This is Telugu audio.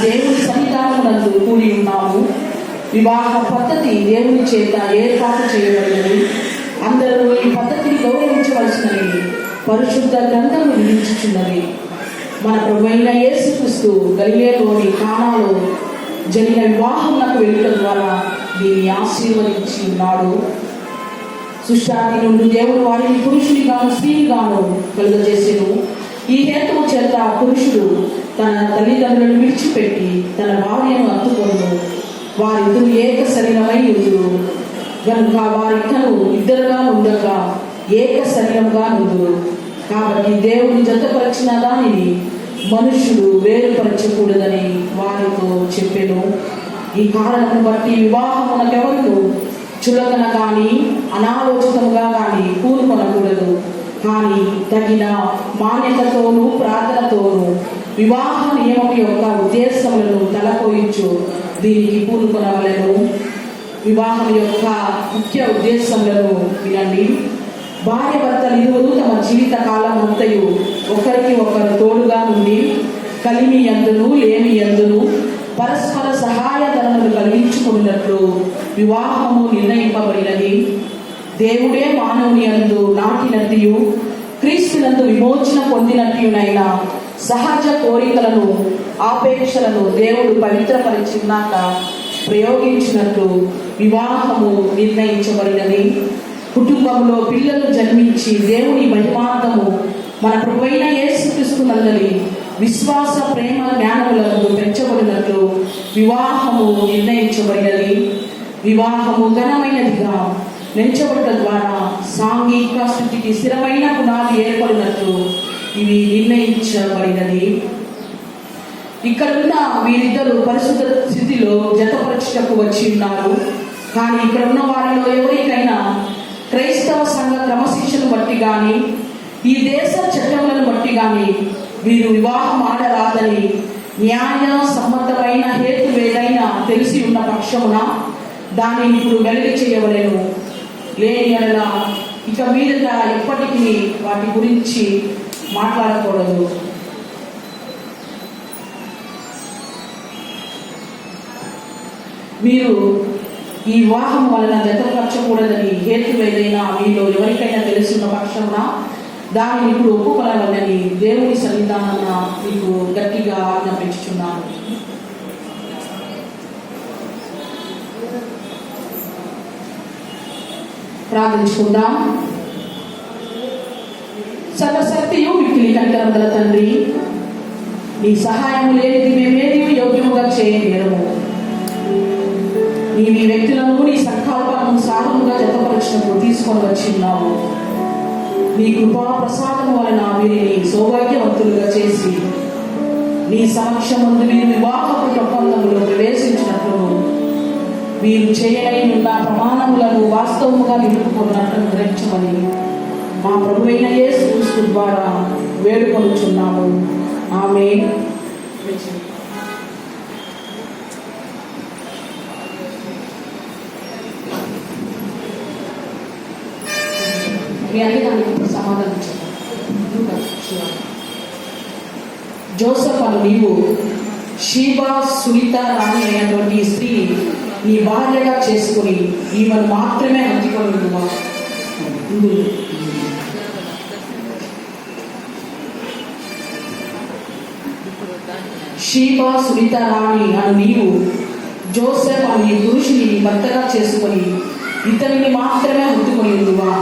దేవుని సన్నిధానమునందు కూడి ఉన్నాము. వివాహ పద్ధతి దేవుని చేత ఏర్పాటు చేయబడినది. అందరూ ఈ పద్ధతిని గౌరవించవలసినది పరిశుద్ధ గ్రంథము విధించుచున్నది. మన ప్రభువైన యేసుక్రీస్తు గలిలయలోని కానాలో జరిగిన వివాహములకు వెళ్ళుట ద్వారా దీన్ని ఆశీర్వదించి ఉన్నాడు. సృష్టాది నుండి దేవుడు వారిని పురుషునిగాను స్త్రీగాను కలుగజేసెను. ఈ హేతువు చేత పురుషుడు తన తల్లిదండ్రులను విడిచిపెట్టి తన భార్యను హత్తుకొను, వారిద్దరు ఏక శరీరమై ఉందురు. కనుక వారిద్దరు ఇద్దరుగా ఉండగా ఏక శరీరంగా ఉందురు. కాబట్టి దేవుని జతపరిచిన దానిని మనుషుడు వేరుపరచకూడదని వారితో చెప్పెను. ఈ కారణం బట్టి వివాహమునకెవరు చులకన కానీ అనాలోచితముగా కానీ కూరుకొనకూడదు. కానీ తగిన మాన్యతతోనూ ప్రార్థనతోనూ వివాహ నియమం యొక్క ఉద్దేశములను తలపోయించు దీనికి పూనుకొనవలెను. వివాహం యొక్క ముఖ్య ఉద్దేశములను వినండి. భార్య భర్తలు ఇరువురు తమ జీవిత కాలం అంతయు ఒకరికి ఒకరు తోడుగా నుండి కలిమి యందును లేమి యందును పరస్పర సహాయధనములు కలిగించుకున్నట్లు వివాహము నిర్ణయింపబడినది. దేవుడే మానవుని యందు నాటినట్టు క్రీస్తునందు విమోచన పొందినట్లునైన సహజ కోరికలను ఆపేక్షలను దేవుడు పవిత్రపరిచినాక ప్రయోగించినట్లు వివాహము నిర్ణయించబడినది. కుటుంబంలో పిల్లలు జన్మించి దేవుని మహిమార్థము మన ప్రభువైన యేసుక్రీస్తు నందలి విశ్వాస ప్రేమ జ్ఞానములను పెంచబడినట్లు వివాహము నిర్ణయించబడినది. వివాహము ఘనమైనదిగా నెంచబడ్డ ద్వారా సాంఘిక స్థితికి స్థిరమైన పునాది ఏర్పడినట్లు ఇవి నిర్ణయించబడినది. ఇక్కడ ఉన్న వీరిద్దరూ పరిశుద్ధ స్థితిలో జతపరచుటకు వచ్చి ఉన్నారు. కానీ ఇక్కడ ఉన్న వారిలో ఎవరికైనా క్రైస్తవ సంఘ క్రమశిక్షను బట్టి కానీ ఈ దేశ చట్టములను బట్టి కానీ వీరు వివాహం ఆడరాదని న్యాయ సమ్మతమైన హేతు ఏదైనా తెలిసి ఉన్న పక్షమున దానిని ఇప్పుడు వెలుగు చేయవలేను. లేని ఎడల ఇక మీదట ఎప్పటికీ వాటి గురించి మాట్లాడకూడదు. మీరు ఈ వివాహం వలన జతపరచకూడదని హేతు ఏదైనా మీలో ఎవరికైనా తెలుసున్న పక్షమున దానిని ఇప్పుడు ఒప్పుకొనవలని దేవుని సన్నిధానాన మీకు గట్టిగా ఆజ్ఞాపించుచున్నాను. ప్రార్థించుకుందాం. సర్వశక్తియు మిక్కిలి కనికరముగల తండ్రి, నీ సహాయం లేనిది మేమేది యోగ్యముగా చేయలేము. నీవి వ్యక్తులను నీ సంకల్పానుసారముగా జతపరిచినప్పుడు తీసుకొని వచ్చిన్నావు. నీ కృపా ప్రసాదం వలన వీరిని సౌభాగ్యవంతులుగా చేసి నీ సమక్షమందు వీరు వివాహపు ఒప్పందములో ప్రవేశించినట్లు వీరు చేయనైనున్న ప్రమాణములను వాస్తవముగా నిలుపుకున్నట్లు గ్రహించమని మా ప్రభువైన యేసుక్రీస్తు ద్వారా వేడుకొనుచున్నాము. ఆమేన్. మీ అడిగిన సమాధానం చెప్పండి. జోసెఫ్ అను నీవు షీబా సునీత రాణి అయినటువంటి స్త్రీ నీ భార్యగా చేసుకుని ఈమెను మాత్రమే హత్తుకొనుదువా? షీబా సునీత రాణి అను నీవు జోసెఫ్ అను ఈ పురుషుని భర్తగా చేసుకొని ఇతనిని మాత్రమే హత్తుకొనుదువా?